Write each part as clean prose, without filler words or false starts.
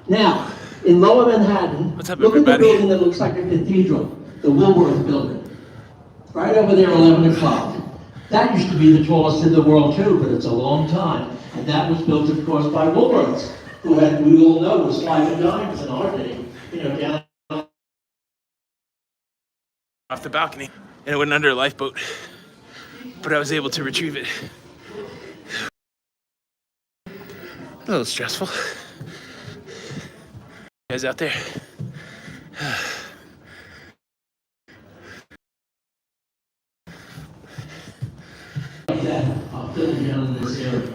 Now, in Lower Manhattan, What's up, look at the everybody? building that looks like a cathedral, the Woolworth building. Right over there, 11 o'clock. That used to be the tallest in the world too, but it's a long time. And that was built, of course, by Woolworths, who we all know was 5 and dimes in our day, down Off the balcony, and it went under a lifeboat, but I was able to retrieve it. A little stressful. You guys out there? like that, filling down in this area.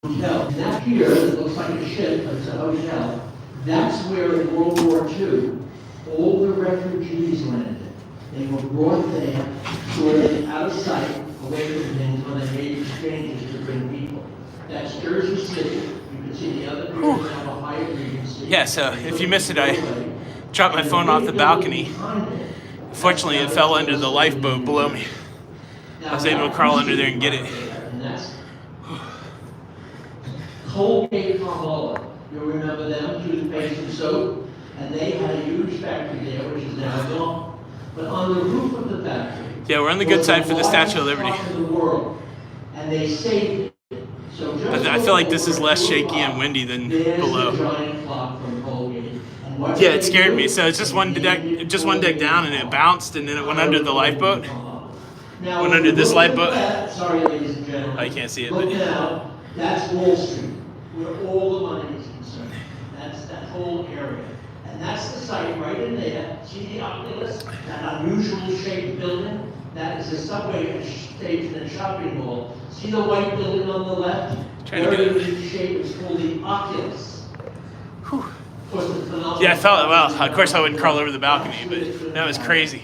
Hotel. And that here, it looks like a ship, but it's a hotel. That's where in World War II, all the refugees landed. They were brought there, sort of out of sight, away from things when they made exchanges to bring people. That's Jersey City. You can see the other people have a higher Regency. Yeah, so if you missed it, I dropped my phone off the balcony. Fortunately, it fell under the lifeboat below me. I was able to crawl under there and get it. Colgate-Palmolive, you remember them, toothpaste and soap, and they had a huge factory there, which is now gone. But on the roof of the factory, Yeah, we're on the good side for the Statue of Liberty. And they saved it. So But I feel like this is less shaky and windy than below. Yeah, it scared me. So it's just one deck down, and it bounced, and then it went under the lifeboat. Went under this lifeboat. Sorry, ladies and gentlemen. Oh, you can't see it, Look but now, that's Wall Street, where all the money is concerned. That's that whole area. And that's the site right in there. See the Oculus? That unusual shaped building? That is a subway station and shopping mall. See the white building on the left? Very unique shape. It's called the Oculus. Whew. Yeah, I felt well. Of course, I wouldn't crawl over the balcony, but that was crazy.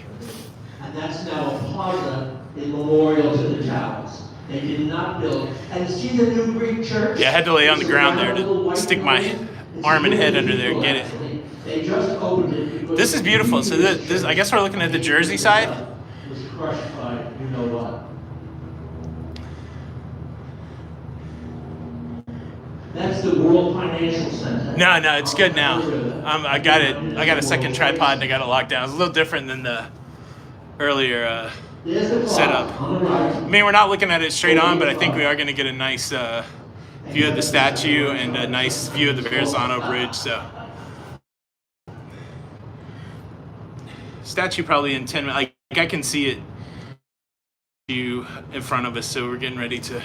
And that's now a plaza in memorial to the towers. They did not build. And see the new Greek church? Yeah, I had to lay on the ground there to stick my arm and head under there and get it. They just opened it. This is beautiful. So this, I guess we're looking at the Jersey side. It was crushed by you know what. That's the World Financial Center. No, it's good now. I got it. I got a second tripod and I got it locked down. It's a little different than the earlier setup. I mean, we're not looking at it straight on, but I think we are going to get a nice view of the statue and a nice view of the Verrazano Bridge. So, statue probably in 10 minutes. Like I can see it in front of us. So we're getting ready to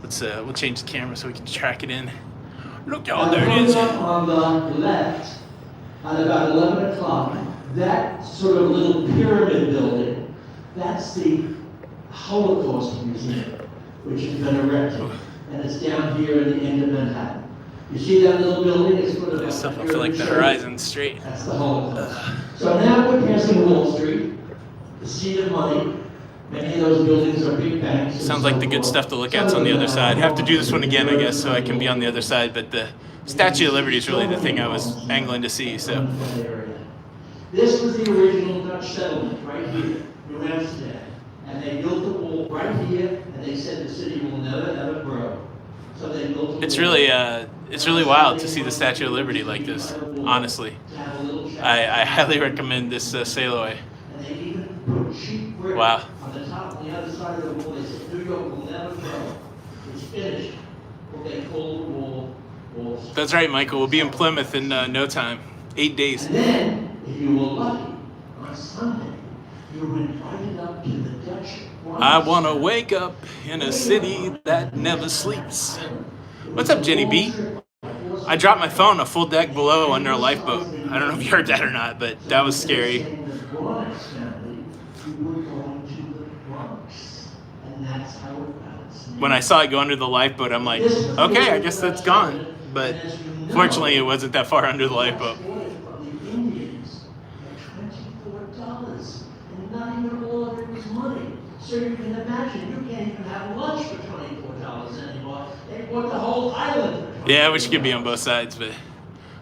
we'll change the camera so we can track it in. Look, y'all, there it is. On the left, at about 11 o'clock, that sort of little pyramid building, that's the Holocaust Museum, which has been erected. And it's down here in the end of Manhattan. You see that little building? It's sort of This stuff, I feel like the horizon's straight. That's the Holocaust. So now we're passing Wall Street, the seat of money. Many of those buildings are big banks. Sounds like the good stuff to look at's on the other side. Have to do this one again, I guess, so I can be on the other side. But the Statue of Liberty is really the thing I was angling to see. So this was the original Dutch settlement right here, New Amsterdam, and they built the wall right here, and they said the city will never ever grow. So they built. It's really wild to see the Statue of Liberty like this. Honestly, I highly recommend this sail away. And they even put cheap brick. Wow. On the top, on the other side of the wall, they said New York will never grow. It's finished. What they call the wall. That's right, Michael. We'll be in Plymouth in no time. 8 days. And then, if you were lucky, on Sunday, you were invited up to the Dutch. I want to wake up in a city that never sleeps. What's up, Jenny B? I dropped my phone a full deck below under a lifeboat. I don't know if you heard that or not, but that was scary. When I saw it go under the lifeboat, I'm like, okay, I guess that's gone. But fortunately, it wasn't that far under the lifeboat. So you can imagine, you can't even have lunch for $24 anymore. They bought the whole island for $24. Yeah, I wish you could be on both sides, but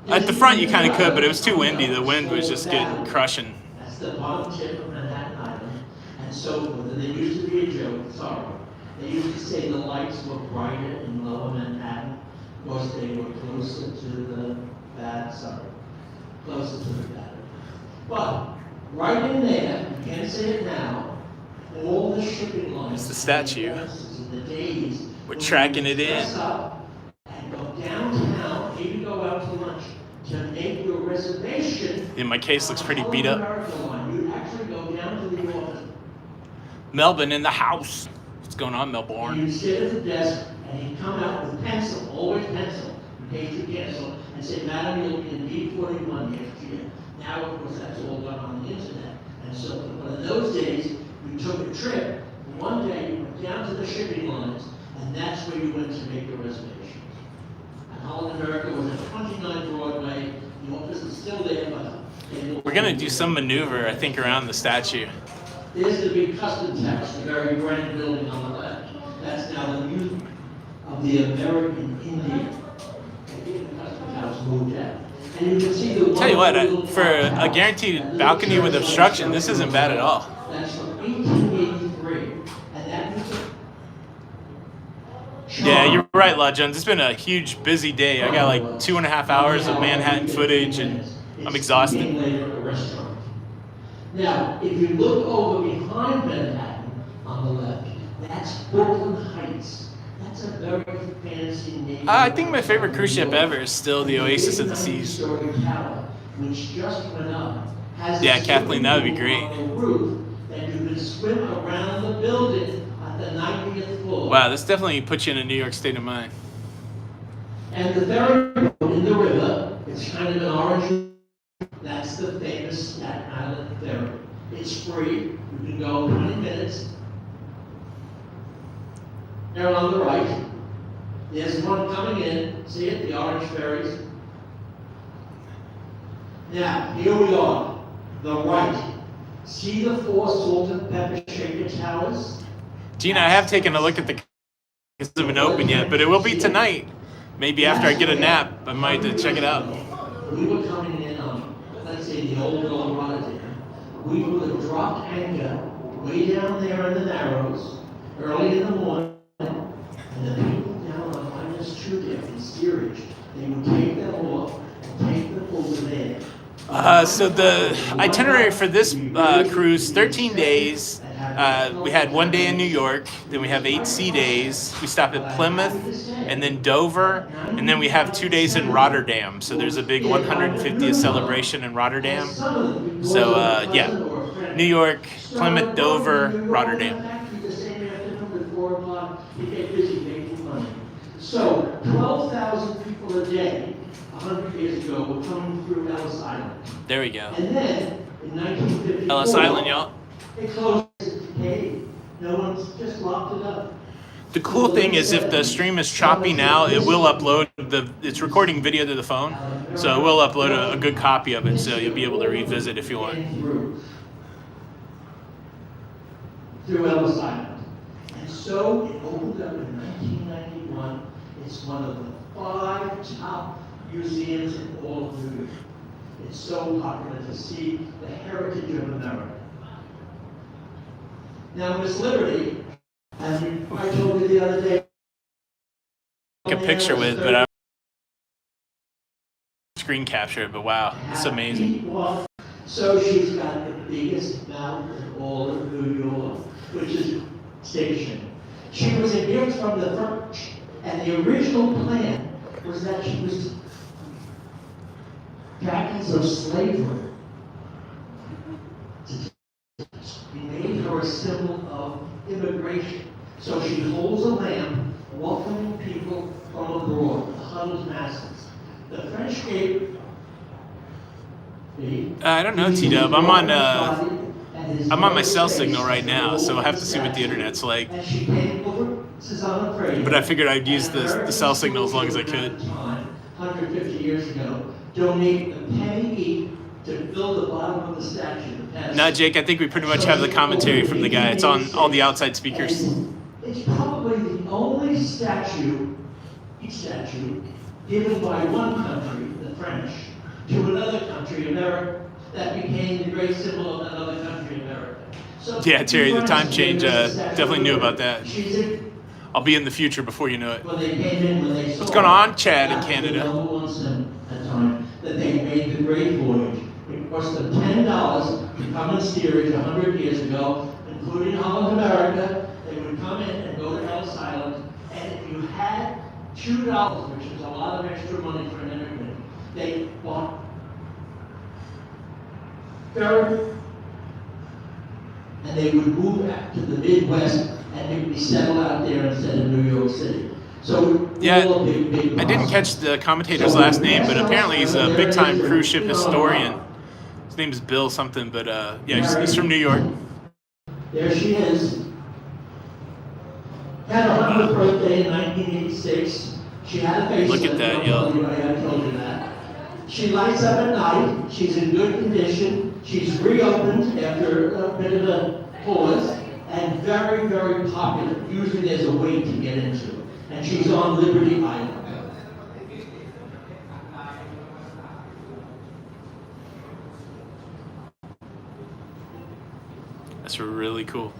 at the front you kind of could, but it was too windy. The wind was just getting crushing. That's the bottom tip of Manhattan Island, and so forth. And there used to be a joke, sorry. They used to say the lights were brighter in Lower Manhattan to the better. But right in there, you can't say it now, all the shipping lines. It's the statue. The days. We're tracking it in. Dress up and go downtown, maybe go out to lunch to make your reservation. Yeah, my case looks pretty beat up. You'd actually go down to the office. Melbourne in the house. What's going on, Melbourne? You'd sit at the desk and he'd come out with pencil, always pencil, in case you cancel, and say, Madam, you'll be in D41 next year. Now, of course, that's all done on the internet. And so, but in those days, you took a trip. And one day, you went down to the shipping lines, and that's where you went to make your reservations. And Holland America was at 29 Broadway. The office is still there, but we're gonna do some maneuver, I think, around the statue. there's the big custom tax, the very grand building on the left. That's now the Museum of the American Indian. The custom house moved out. And you can see the Tell you what, for a guaranteed balcony with obstruction, this isn't bad at all. That's from 1883, and that was Yeah, you're right, La Jones. It's been a huge, busy day. I got like 2.5 hours of Manhattan footage, and I'm exhausted. Now, if you look over behind Manhattan on the left, that's Brooklyn Heights. That's a very fancy neighborhood. I think my favorite cruise ship ever is still the Oasis of the Seas. Which just went up. Yeah, Kathleen, that would be great. That you can swim around the building at the 90th floor. Wow, this definitely puts you in a New York state of mind. And the ferry boat in the river, it's kind of an orange. That's the famous Staten Island ferry. It's free. You can go 20 minutes. There on the right, there's one coming in. See it, the orange ferries. Now, here we are, the right. See the 4 salt and pepper shaker towers? Gina, I have taken a look at the. It hasn't been open yet, but it will be tonight. Maybe after I get a nap, I might check it out. We were coming in on, let's say, the old Rotterdam. We would have dropped anchor way down there in the Narrows, early in the morning, and the people down on -2 there in steerage, they would take them off and take them over there. So the itinerary for this cruise, 13 days. We had 1 day in New York, then we have 8 sea days. We stop at Plymouth, and then Dover, and then we have 2 days in Rotterdam. So there's a big 150th celebration in Rotterdam. So yeah, New York, Plymouth, Dover, Rotterdam. So 12,000 people a day, 100 years ago, were coming through Ellis Island. There we go. And then, in 1954, Ellis Island, y'all. They closed the cave. No one's just locked it up. The cool thing is if the stream is choppy now, it will upload it's recording video to the phone, so it will upload a good copy of it, so you'll be able to revisit if you want. Through Ellis Island. And so it opened up in 1991. It's one of the 5 top museums in all of New York. It's so popular to see the heritage of America. Now, Miss Liberty, as I told you the other day, Take a picture with, but I screen capture it. But wow, it's amazing. So she's got the biggest mouth in all of New York, which is station. She was a gift from the French, and the original plan was that she was jackets of slavery. We made her a symbol of immigration. So she holds a lamp, welcoming people from abroad, the huddled masses. The French gave. I don't know, T-Dub. I'm on my cell signal right now, so I'll have to see what the internet's like. But I figured I'd use the cell signal as long as I could. 150 years ago, donate a penny each to fill the bottom of the statue. No, Jake, I think we pretty much have the commentary from the guy. It's on all the outside speakers. It's probably the only statue, each statue, given by one country, the French, to another country, America, that became the great symbol of another country, America. So Yeah, Terry, the time change, definitely knew about that. I'll be in the future before you know it. What's going on, Chad, in Canada? That they made the great voyage cost them $10 to come in steerage 100 years ago, including Holland America. They would come in and go to Ellis Island, and if you had $2, which is a lot of extra money for an immigrant, they bought ferry, and they would move back to the Midwest, and they would be settled out there instead of New York City. So Yeah, big I didn't catch the commentator's last name, but apparently he's a big-time cruise ship historian. His name is Bill something, but yeah, he's from New York. There she is. Had her 100th birthday in 1986. She had a face. Look at that, yo. I told you that. She lights up at night. She's in good condition. She's reopened after a bit of a pause, and very, very popular. Usually there's a wait to get into. And she's on Liberty Island. That's really cool.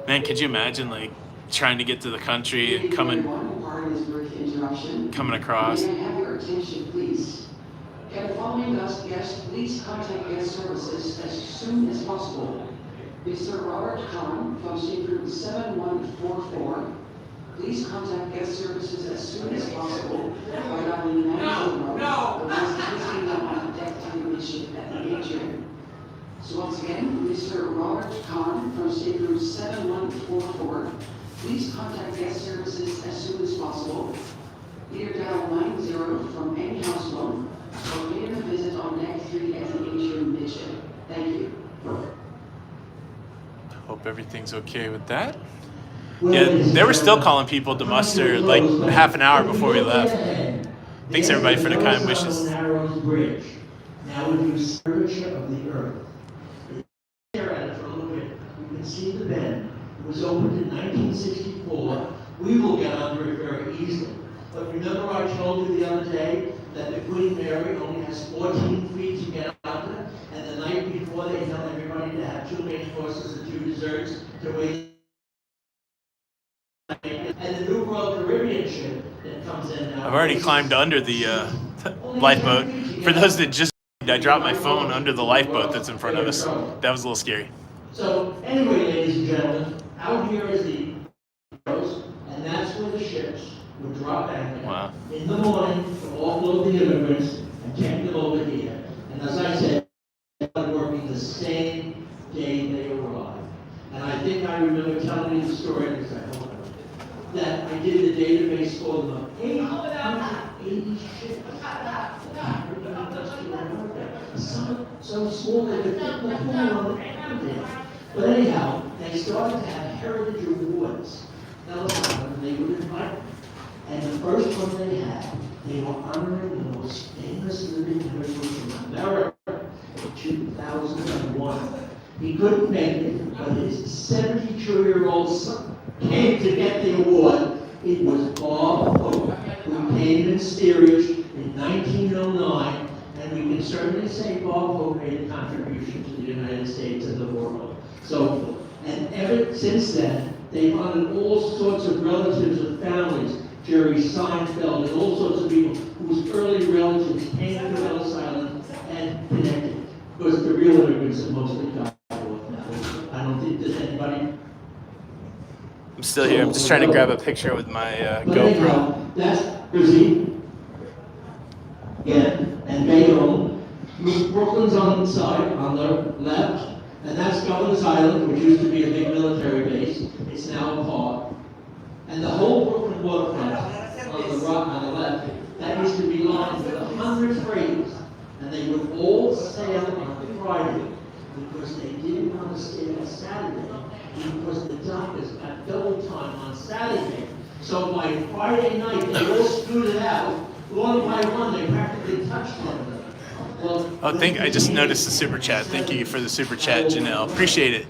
Man, could you imagine like trying to get to the country and coming across? May I have your attention, please? Can the following guest please contact guest services as soon as possible? Mr. Robert Kahn from State Route 7144. Please contact guest services as soon as possible by dialing 900, the ones existing on deck to the midship at the atrium. So once again, Mr. Robert Kahn from State Route 7144. Please contact guest services as soon as possible. Either dial 90 from any house phone or pay a visit on deck 3 at the atrium midship. Thank you. Hope everything's okay with that. Yeah, they were still calling people to muster like half an hour before we left. Thanks everybody for the kind wishes. Bridge. Now we do curvature of the earth. Stare at it for a little bit. You can see the bend. It was opened in 1964. We will get under it very easily. But remember I told you the other day that the Queen Mary only has 14 feet to get out there, and the night before they tell everybody to have 2 main courses and 2 desserts to wait. And the New World Caribbean ship that comes in now. I've already climbed under the lifeboat. For those that just, I dropped my phone under the lifeboat that's in front of us. That was a little scary. So anyway, ladies and gentlemen, out here is the and that's where the ships would drop anchor. Wow. In the morning to offload the immigrants and take them over here. And as I said, they were working the same day they arrived. And I think I remember telling you the story because I hope that I did the database for them of 880 ships. Some so small they could fit in the pool on the end. But anyhow, they started to have heritage awards. They would invite them. And the first one they had, they were honoring the most famous living individuals from America in 2001. He couldn't make it, but his 72-year-old son came to get the award. It was Bob Hope, who came in steerage in 1909, and we can certainly say Bob Hope made a contribution to the United States and the world. So, and ever since then, they've honored all sorts of relatives and families, Jerry Seinfeld and all sorts of people whose early relatives came to Ellis Island and connected. Because the real immigrants have mostly died off now. I don't think there's anybody. I'm still here. I'm just trying to grab a picture with my GoPro. That's Brizzy. Yeah, and Bayonne. Brooklyn's on the side, on the left. And that's Governor's Island, which used to be a big military base. It's now a park. And the whole Brooklyn waterfront on the left, that used to be lined with 100 freighters. And they would all sail on Friday because they didn't want to stay on Saturday because the doctors got double time on Saturday. So by Friday night, they all scooted out. One by one, they practically touched one another. Well, I just noticed the super chat. Thank you for the super chat, Janelle. Appreciate it.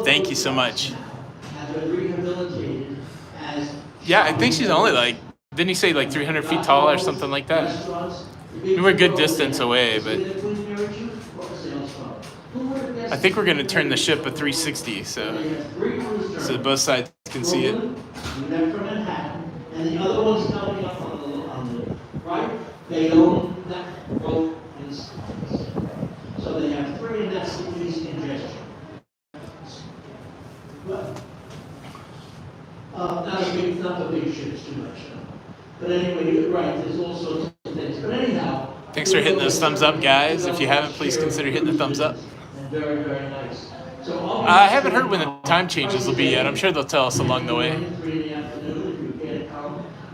Thank you so much. Yeah, I think she's only like, didn't he say like 300 feet tall or something like that? We're a good distance away, but I think we're going to turn the ship a 360 so both sides can see it. And the other one's coming up on the right. They own that boat in space. So they have three, and that's the least congestion. But, not the big ships too much. But anyway, you're right, there's all sorts of things. But anyhow. Thanks for hitting those thumbs up, guys. If you haven't, please consider hitting the thumbs up. And very, very nice. So I haven't heard when the time changes will be yet. I'm sure they'll tell us along the way.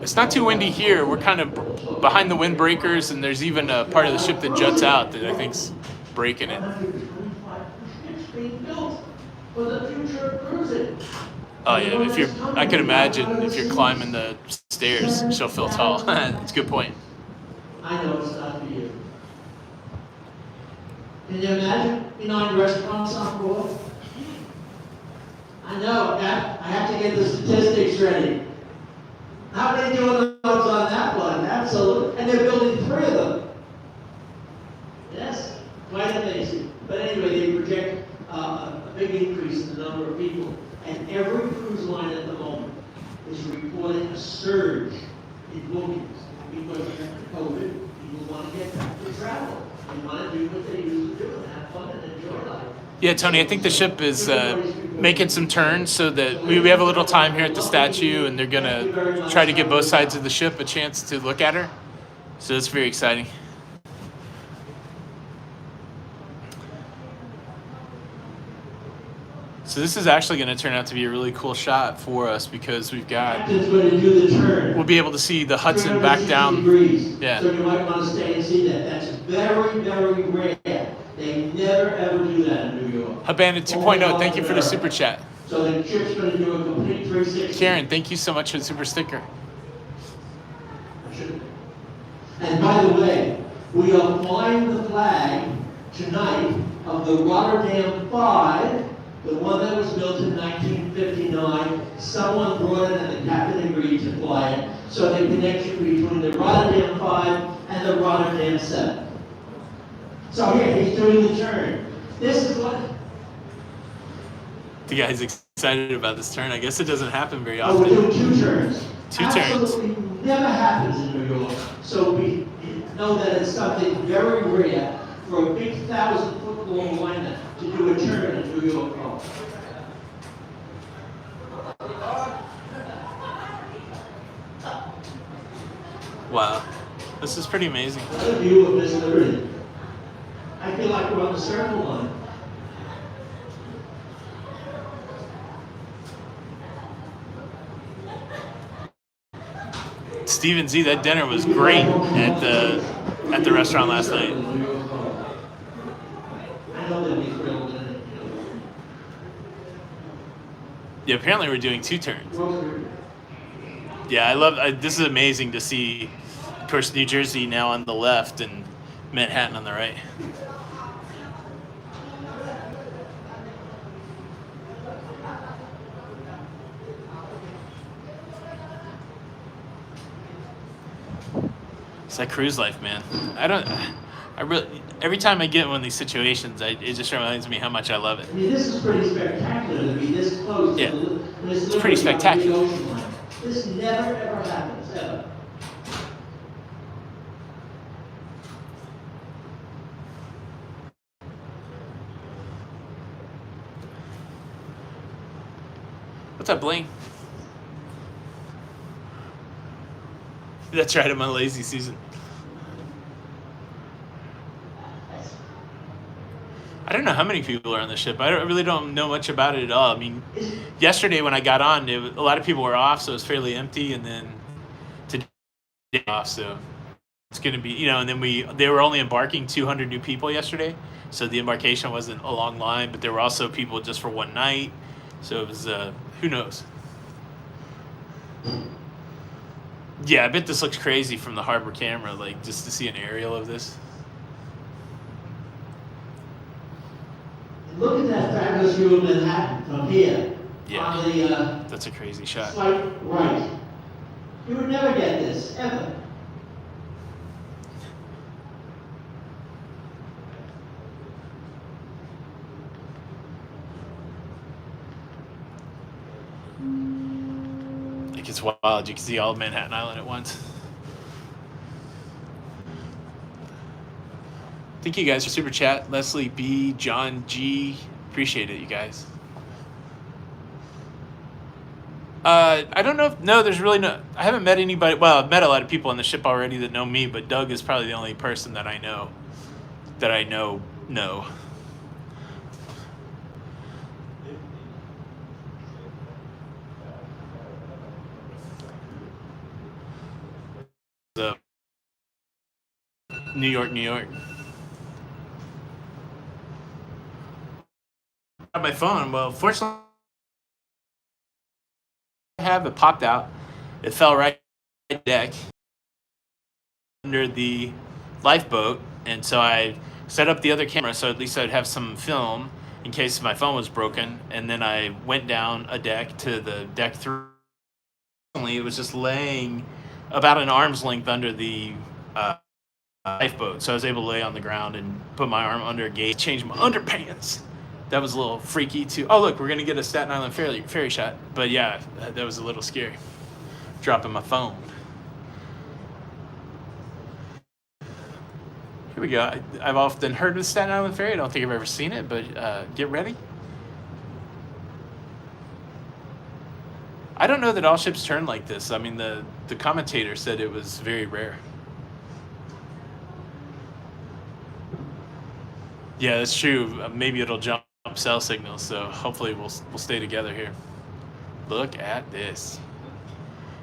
It's not too windy here. We're kind of behind the windbreakers, and there's even a part of the ship that juts out that I think's breaking it. Oh yeah, I could imagine if you're climbing the stairs, she'll feel tall. It's a good point. I know it's not for you. Can you imagine being on restaurants on board? I know, I have to get the statistics ready. How many doing those on that one? Absolutely. And they're building 3 of them. Yes, quite amazing. But anyway, they project a big increase in the number of people. And every cruise line at the moment is reporting a surge in bookings. Because after COVID, people want to get back to travel. They want to do what they used to do and have fun and enjoy life. Yeah, Tony, I think the ship is making some turns so that we have a little time here at the statue, and they're going to try to give both sides of the ship a chance to look at her. So it's very exciting. So this is actually going to turn out to be a really cool shot for us because we've got, we'll be able to see the Hudson back down. Yeah. So you might want to stay and see that. That's very, very rare. They never ever do that in New York. Habana 2.0, thank you for the super chat. So the ship's going to do a complete 360. Karen, thank you so much for the super sticker. And by the way, we are flying the flag tonight of the Rotterdam 5, the one that was built in 1959. Someone brought it and the captain agreed to fly it. So the connection between the Rotterdam 5 and the Rotterdam 7. So here, he's doing the turn. This is what... The guy's excited about this turn. I guess it doesn't happen very Oh, often. we're doing 2 turns. Two turns. Absolutely never happens in New York. So we know that it's something very rare for a big 1,000-foot long liner to do a turn in New York Harbor. Wow. This is pretty amazing. Another view of Miss Liberty. I feel like we're on the circle line. Steven Z, that dinner was great at the restaurant last night. I know they'll be thrilled. Yeah, apparently we're doing 2 turns. Yeah, this is amazing to see, of course, New Jersey now on the left and Manhattan on the right. It's that cruise life, man. Every time I get in one of these situations, it just reminds me how much I love it. I mean, this is pretty spectacular to be this close. Yeah, to it's pretty spectacular. This never ever happens, ever. What's up, Blaine? That's right, I'm on lazy season. I don't know how many people are on the ship. I really don't know much about it at all. I mean, yesterday when I got on, a lot of people were off, so it was fairly empty, and then today off, so it's going to be, and then they were only embarking 200 new people yesterday, so the embarkation wasn't a long line, but there were also people just for one night, so it was, who knows? Yeah, I bet this looks crazy from the harbor camera, like just to see an aerial of this. Look at that fabulous view of Manhattan from here. Yeah, on the, that's a crazy shot. Slight right. You would never get this, ever. It gets wild. You can see all of Manhattan Island at once. Thank you guys for super chat. Leslie B, John G. Appreciate it, you guys. I don't know if, no, there's really no, I haven't met anybody. Well, I've met a lot of people on the ship already that know me, but Doug is probably the only person that I know. No. The New York. On my phone, well, fortunately, I have it popped out. It fell right on the deck under the lifeboat, and so I set up the other camera so at least I'd have some film in case my phone was broken. And then I went down a deck to the deck 3. It was just laying about an arm's length under the lifeboat, so I was able to lay on the ground and put my arm under a gate, change my underpants. That was a little freaky too. Oh look, we're gonna get a Staten Island ferry shot. But yeah, that was a little scary. Dropping my phone. Here we go. I've often heard of the Staten Island ferry. I don't think I've ever seen it, but get ready. I don't know that all ships turn like this. I mean, the commentator said it was very rare. Yeah, that's true. Maybe it'll jump cell signals, so hopefully we'll stay together here. Look at this.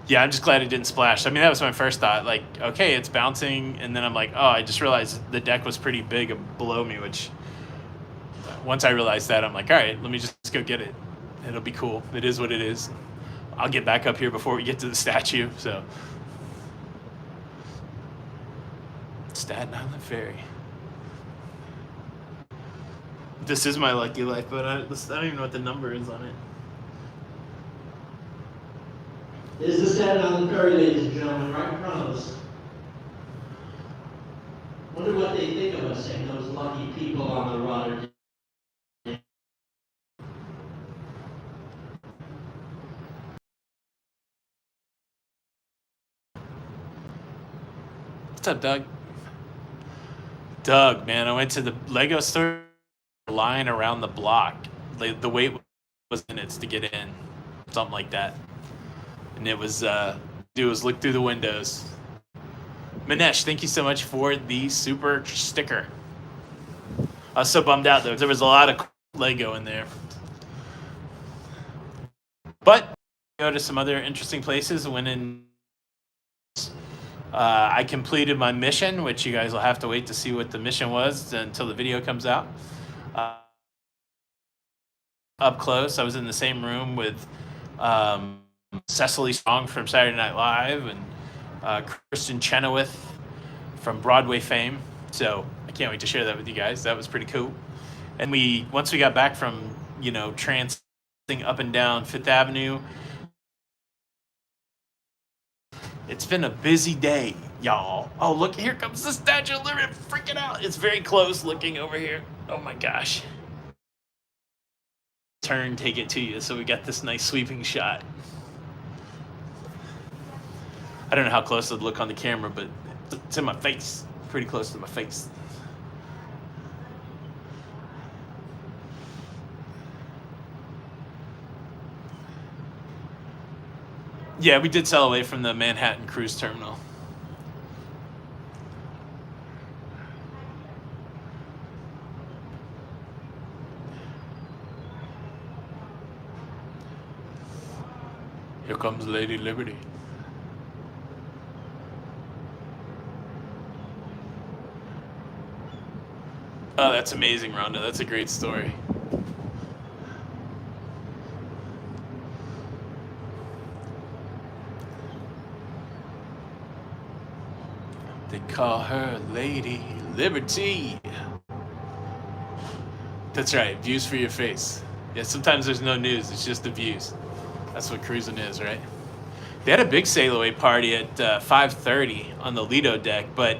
Yeah, I'm just glad it didn't splash. I mean, that was my first thought. Like, okay, it's bouncing, and then I'm like, oh, I just realized the deck was pretty big below me, which once I realized that, I'm like, all right, let me just go get it. It'll be cool. It is what it is. I'll get back up here before we get to the statue, so. Staten Island Ferry. This is my lucky life, but I don't even know what the number is on it. This is the Staten Island Ferry, ladies and gentlemen, right in front of us. Wonder what they think of us, saying those lucky people on the Rotterdam. What's up, Doug? Doug, man, I went to the Lego store, line around the block. The wait was minutes to get in, something like that. And it was, look through the windows. Manesh, thank you so much for the super sticker. I was so bummed out though, there was a lot of Lego in there. But go to some other interesting places. Went in. I completed my mission, which you guys will have to wait to see what the mission was until the video comes out. Up close, I was in the same room with Cecily Strong from Saturday Night Live and Kristen Chenoweth from Broadway fame. So I can't wait to share that with you guys. That was pretty cool. And once we got back from, trancing up and down Fifth Avenue, it's been a busy day, y'all. Oh, look, here comes the Statue of Liberty, freaking out. It's very close looking over here. Oh my gosh. Turn, take it to you. So we got this nice sweeping shot. I don't know how close it'd look on the camera, but it's in my face. Pretty close to my face. Yeah, we did sail away from the Manhattan cruise terminal. Here comes Lady Liberty. Oh, that's amazing, Rhonda. That's a great story. They call her Lady Liberty. That's right, views for your face. Yeah, sometimes there's no news, it's just the views. That's what cruising is, right? They had a big sail-away party at 5:30 on the Lido deck, but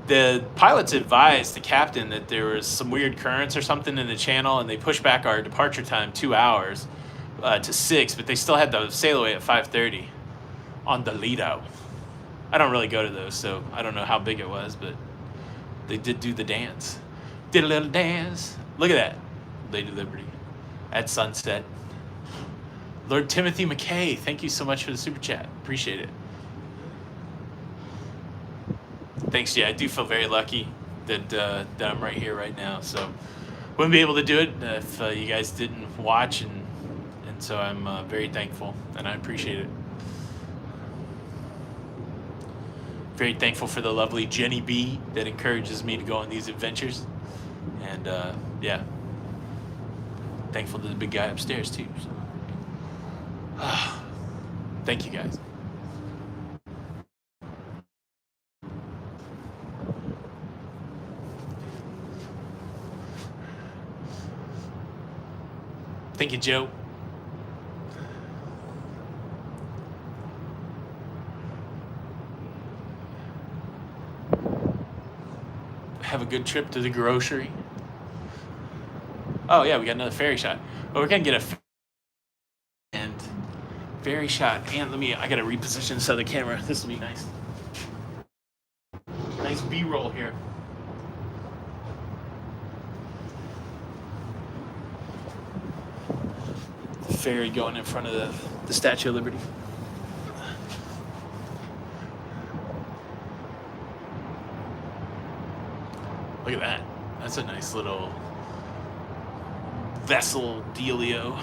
the pilots advised the captain that there was some weird currents or something in the channel, and they pushed back our departure time 2 hours to 6, but they still had the sail-away at 5:30 on the Lido. I don't really go to those, so I don't know how big it was, but They did do the dance. Did a little dance. Look at that. Lady Liberty at sunset. Lord Timothy McKay, thank you so much for the super chat. Appreciate it. Thanks, yeah. I do feel very lucky that I'm right here right now. So wouldn't be able to do it if you guys didn't watch, and so I'm very thankful and I appreciate it. Very thankful for the lovely Jenny B that encourages me to go on these adventures, and yeah, thankful to the big guy upstairs too. So. Thank you guys. Thank you, Joe. Have a good trip to the grocery. Oh yeah, we got another ferry shot. But we're gonna get a and ferry shot. And I gotta reposition this other camera. This will be nice. Nice B-roll here. Ferry going in front of the Statue of Liberty. Look at that. That's a nice little vessel dealio.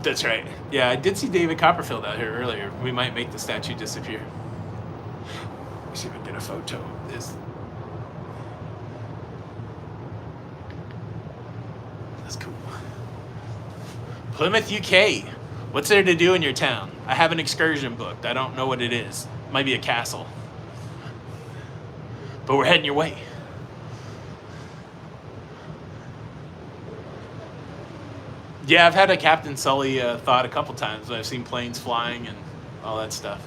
That's right. Yeah, I did see David Copperfield out here earlier. We might make the statue disappear. Let me see if I can get a photo of this. That's cool. Plymouth, UK. What's there to do in your town? I have an excursion booked. I don't know what it is. Might be a castle. But we're heading your way. Yeah, I've had a Captain Sully thought a couple times when I've seen planes flying and all that stuff.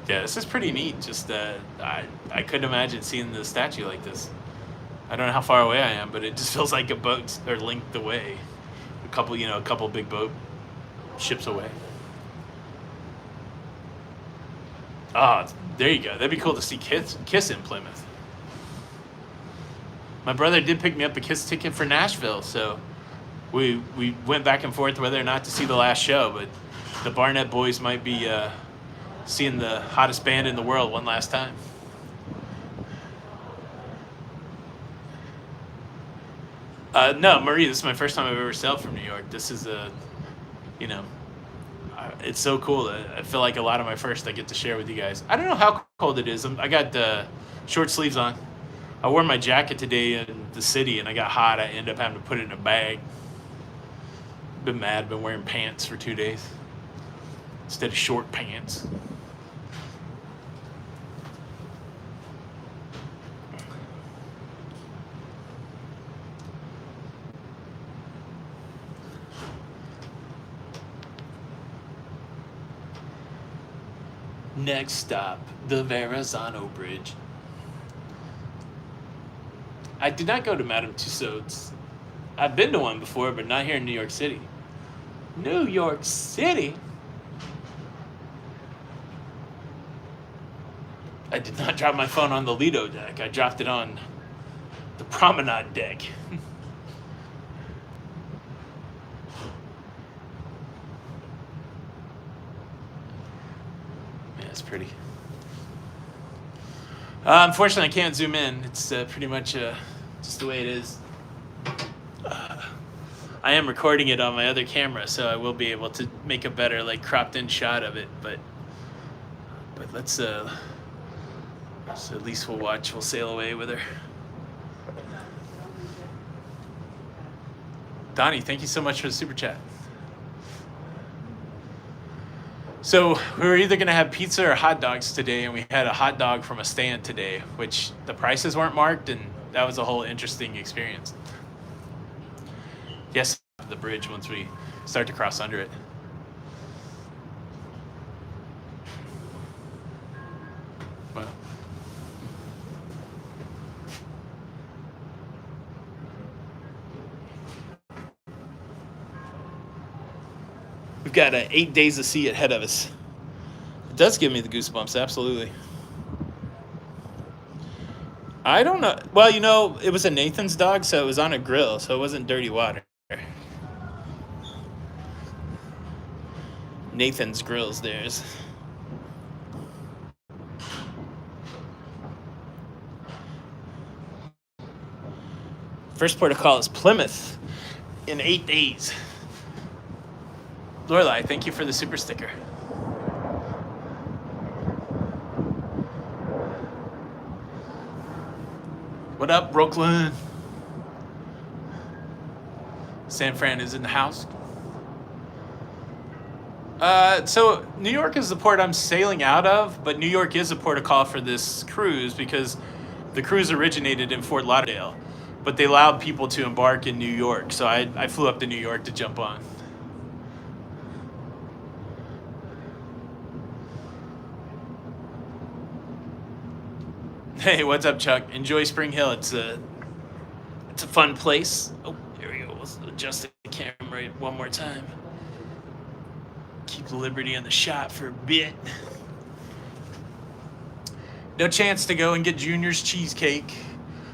Yeah, this is pretty neat. Just I couldn't imagine seeing the statue like this. I don't know how far away I am, but it just feels like a boat or length away. A couple big boat ships away. Ah, there you go. That'd be cool to see Kiss in Plymouth. My brother did pick me up a Kiss ticket for Nashville, so we went back and forth whether or not to see the last show, but the Barnett Boys might be seeing the hottest band in the world one last time. No, Marie, this is my first time I've ever sailed from New York. This is it's so cool. I feel like a lot of my first I get to share with you guys. I don't know how cold it is. I got short sleeves on. I wore my jacket today in the city and I got hot. I ended up having to put it in a bag. Been mad, been wearing pants for 2 days instead of short pants. Next stop, the Verrazano Bridge. I did not go to Madame Tussauds. I've been to one before, but not here in New York City. New York City? I did not drop my phone on the Lido deck. I dropped it on the promenade deck. It's pretty. Unfortunately, I can't zoom in. It's pretty much just the way it is. I am recording it on my other camera, so I will be able to make a better, cropped-in shot of it. But let's so at least we'll sail away with her. Donnie, thank you so much for the super chat. So we were either going to have pizza or hot dogs today, and we had a hot dog from a stand today, which the prices weren't marked, and that was a whole interesting experience. Yes, the bridge once we start to cross under it. Well. We've got 8 days to see ahead of us. It does give me the goosebumps, absolutely. I don't know. Well, you know, it was a Nathan's dog, so it was on a grill, so it wasn't dirty water. Nathan's Grill's theirs. First port of call is Plymouth in 8 days. Lorelai, thank you for the super sticker. What up, Brooklyn? San Fran is in the house. So New York is the port I'm sailing out of, but New York is a port of call for this cruise because the cruise originated in Fort Lauderdale, but they allowed people to embark in New York. So I flew up to New York to jump on. Hey, what's up, Chuck? Enjoy Spring Hill. It's a fun place. Oh, there we go. Let's adjust the camera one more time. Keep the Liberty on the shot for a bit. No chance to go and get Junior's cheesecake.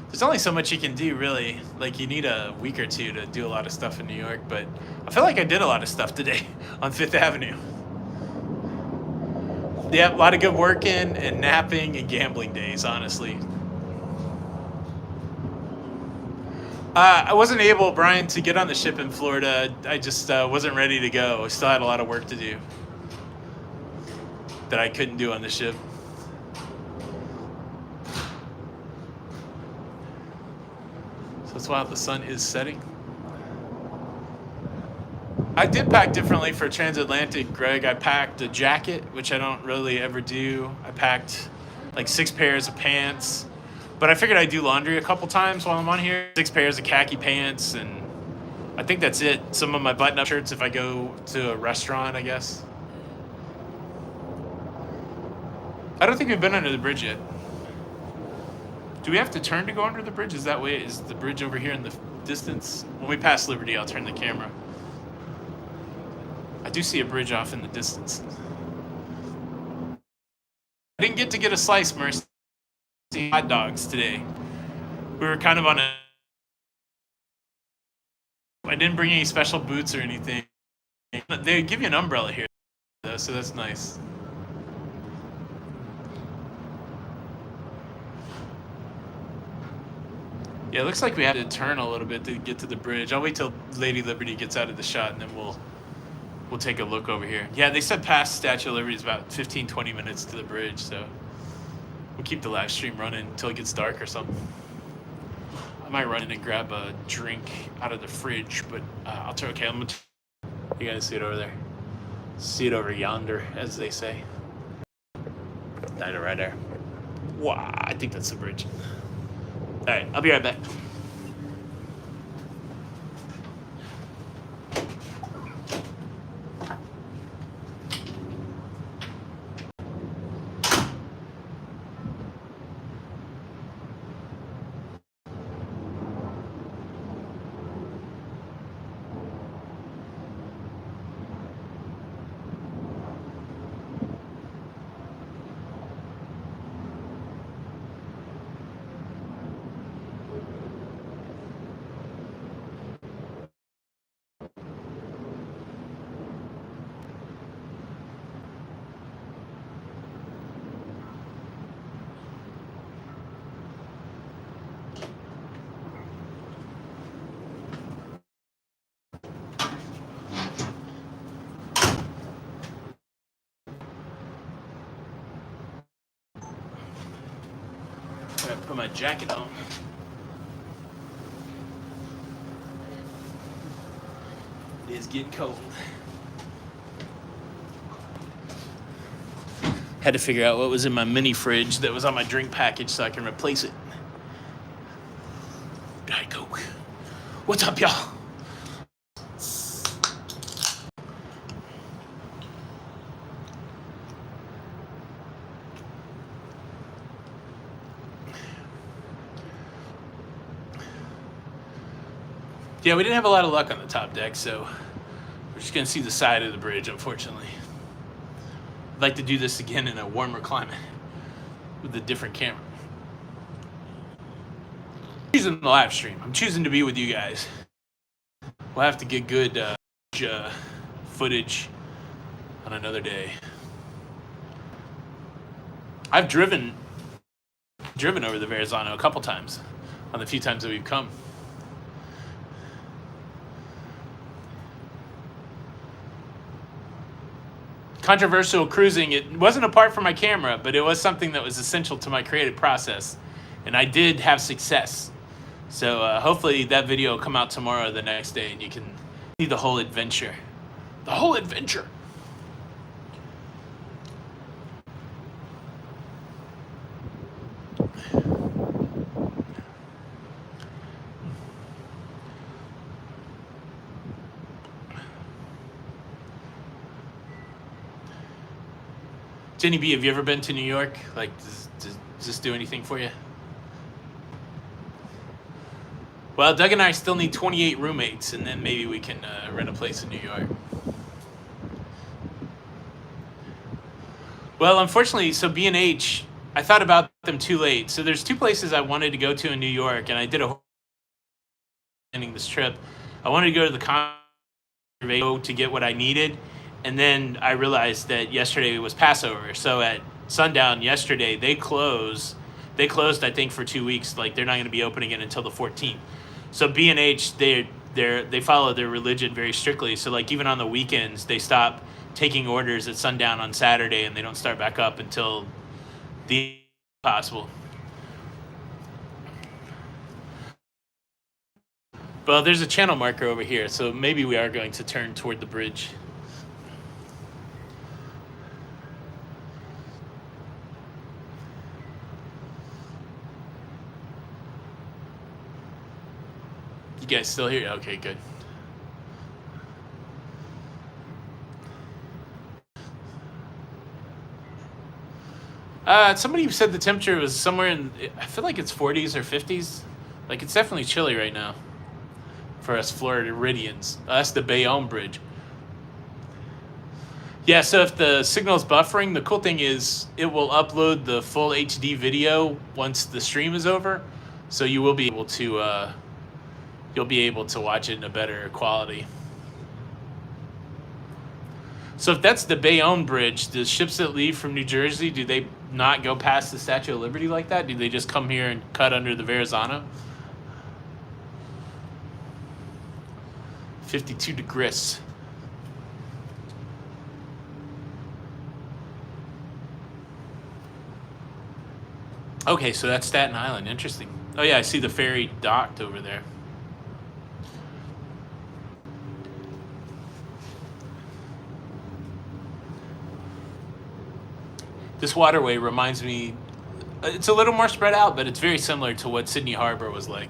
There's only so much you can do, really. Like, you need a week or two to do a lot of stuff in New York, but I feel like I did a lot of stuff today on Fifth Avenue. Yeah, a lot of good working and napping and gambling days, honestly. I wasn't able, Brian, to get on the ship in Florida. I just wasn't ready to go. I still had a lot of work to do that I couldn't do on the ship. So it's while the sun is setting. I did pack differently for transatlantic, Greg. I packed a jacket, which I don't really ever do. I packed like 6 pairs of pants. But I figured I'd do laundry a couple times while I'm on here. 6 pairs of khaki pants, and I think that's it. Some of my button-up shirts if I go to a restaurant, I guess. I don't think we've been under the bridge yet. Do we have to turn to go under the bridge? Is that way? Is the bridge over here in the distance? When we pass Liberty, I'll turn the camera. I do see a bridge off in the distance. I didn't get a slice, Mercy. Hot dogs today. We were kind of on a... I didn't bring any special boots or anything. They give you an umbrella here, though, so that's nice. Yeah, it looks like we have to turn a little bit to get to the bridge. I'll wait till Lady Liberty gets out of the shot, and then we'll take a look over here. Yeah, they said past Statue of Liberty is about 15-20 minutes to the bridge, so we'll keep the live stream running until it gets dark or something. I might run in and grab a drink out of the fridge, but I'll turn. Okay, you guys see it over there? See it over yonder, as they say. Right there. Wow, I think that's the bridge. All right, I'll be right back. I gotta put my jacket on. It is getting cold. Had to figure out what was in my mini fridge that was on my drink package so I can replace it. Diet Coke. What's up, y'all? Yeah, we didn't have a lot of luck on the top deck, so We're just gonna see the side of the bridge, unfortunately. I'd like to do this again in a warmer climate with a different camera. I'm choosing the live stream. I'm choosing to be with you guys. We'll have to get good footage on another day. I've driven over the Verrazano a couple times on the few times that we've come. Controversial cruising, it wasn't apart from my camera, but it was something that was essential to my creative process, and I did have success. So hopefully that video will come out tomorrow or the next day, and you can see the whole adventure. The whole adventure. Jenny B, have you ever been to New York? Like, does this do anything for you? Well, Doug and I still need 28 roommates, and then maybe we can rent a place in New York. Well, unfortunately, so B&H, I thought about them too late. So there's two places I wanted to go to in New York, and I did ending this trip. I wanted to go to the conservation to get what I needed, and then I realized that yesterday was Passover. So at sundown yesterday, they closed, I think, for 2 weeks. Like, they're not going to be opening it until the 14th. So B&H, they follow their religion very strictly. So, like, even on the weekends, they stop taking orders at sundown on Saturday, and they don't start back up until the possible. Well, there's a channel marker over here, so maybe we are going to turn toward the bridge. You guys still here? Okay, good. Somebody said the temperature was somewhere in, I feel like it's 40s or 50s. Like, it's definitely chilly right now for us Floridians. That's the Bayonne Bridge. Yeah, so if the signal's buffering, the cool thing is it will upload the full HD video once the stream is over. So you will be able to, you'll be able to watch it in a better quality. So if that's the Bayonne Bridge, the ships that leave from New Jersey, do they not go past the Statue of Liberty like that? Do they just come here and cut under the Verrazano? 52 degrees. Okay, so that's Staten Island. Interesting. Oh yeah, I see the ferry docked over there. This waterway reminds me, it's a little more spread out, but it's very similar to what Sydney Harbor was like.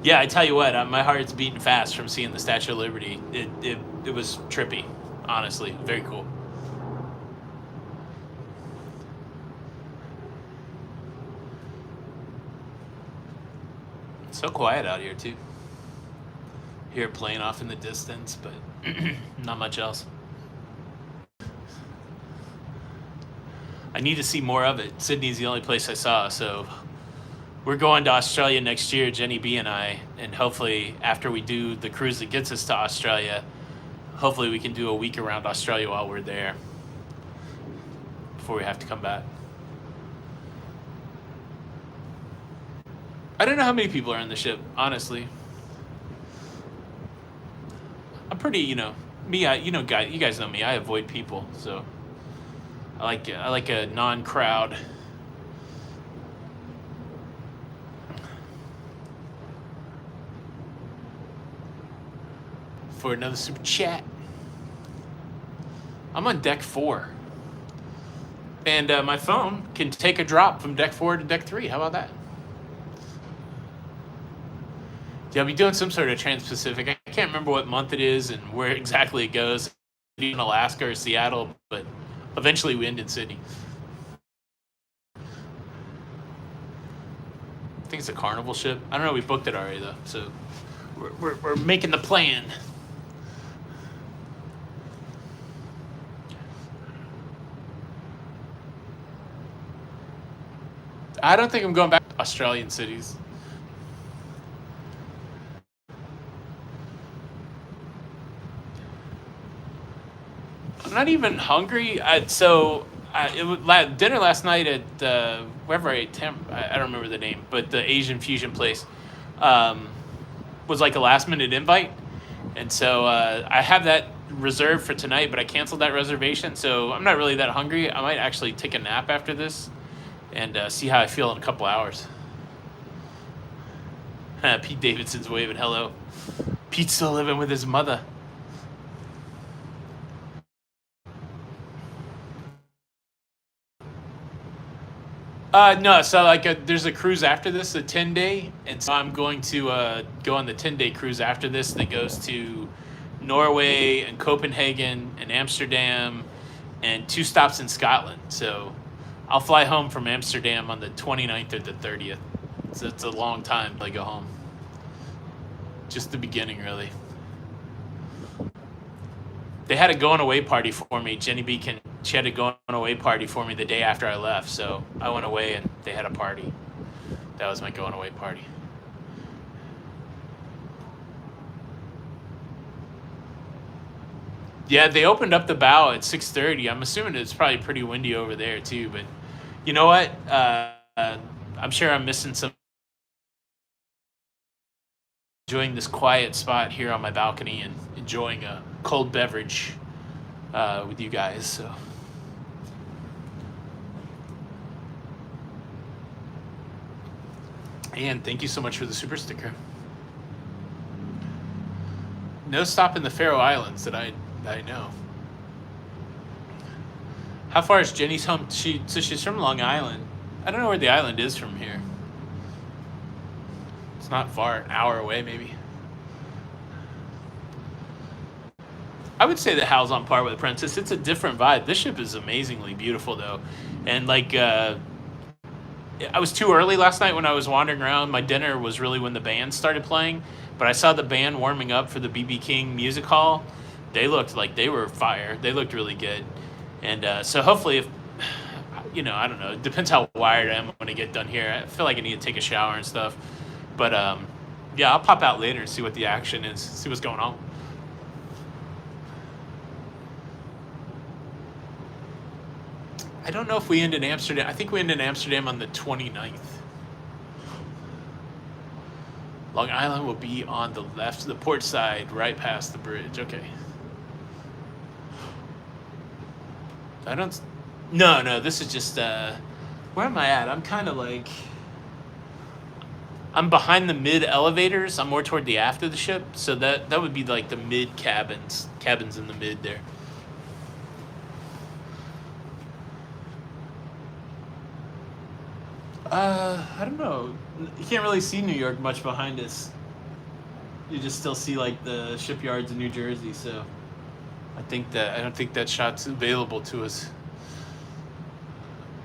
Yeah, I tell you what, my heart's beating fast from seeing the Statue of Liberty. It was trippy, honestly. Very cool. It's so quiet out here, too. Hear it playing off in the distance, but not much else. I need to see more of it. Sydney's the only place I saw, so we're going to Australia next year, Jenny B and I, and hopefully after we do the cruise that gets us to Australia, hopefully we can do a week around Australia while we're there before we have to come back. I don't know how many people are on the ship, honestly. I'm pretty, you guys know me. I avoid people, so I like a non-crowd. For another super chat. I'm on deck 4, and my phone can take a drop from deck 4 to deck 3. How about that? Yeah, I'll be doing some sort of Trans-Pacific. I can't remember what month it is and where exactly it goes. In Alaska or Seattle, but eventually we end in Sydney. I think it's a Carnival ship. I don't know. We booked it already though, so we're making the plan. I don't think I'm going back to Australian cities. I'm not even hungry. It was dinner last night at wherever I ate. I don't remember the name, but the Asian fusion place was like a last minute invite, and so I have that reserved for tonight. But I canceled that reservation, so I'm not really that hungry. I might actually take a nap after this and see how I feel in a couple hours. Pete Davidson's waving hello. Pete's still living with his mother. No, so there's a cruise after this, a 10-day, and so I'm going to go on the 10-day cruise after this that goes to Norway and Copenhagen and Amsterdam and 2 stops in Scotland. So I'll fly home from Amsterdam on the 29th or the 30th. So it's a long time till I go home. Just the beginning, really. They had a going away party for me. She had a going away party for me the day after I left. So I went away and they had a party. That was my going away party. Yeah, they opened up the bow at 6:30. I'm assuming it's probably pretty windy over there too. But you know what? I'm sure I'm missing some. Enjoying this quiet spot here on my balcony and enjoying a cold beverage with you guys. So. And thank you so much for the super sticker. No stop in the Faroe Islands that I know. How far is Jenny's home? So she's from Long Island. I don't know where the island is from here. It's not far, an hour away maybe. I would say that Hal's on par with Princess. It's a different vibe. This ship is amazingly beautiful though. And I was too early last night when I was wandering around. My dinner was really when the band started playing, but I saw the band warming up for the BB King Music Hall. They looked like they were fire. They looked really good. And so hopefully if, I don't know, it depends how wired I am when I get done here. I feel like I need to take a shower and stuff. But yeah, I'll pop out later and see what the action is, see what's going on. I don't know if we end in Amsterdam. I think we end in Amsterdam on the 29th. Long Island will be on the left, the port side, right past the bridge. Okay. No, this is just, where am I at? I'm kind of like, I'm behind the mid elevators. I'm more toward the aft of the ship. So that would be like the mid cabins in the mid there. I don't know. You can't really see New York much behind us. You just still see like the shipyards in New Jersey, so I don't think that shot's available to us.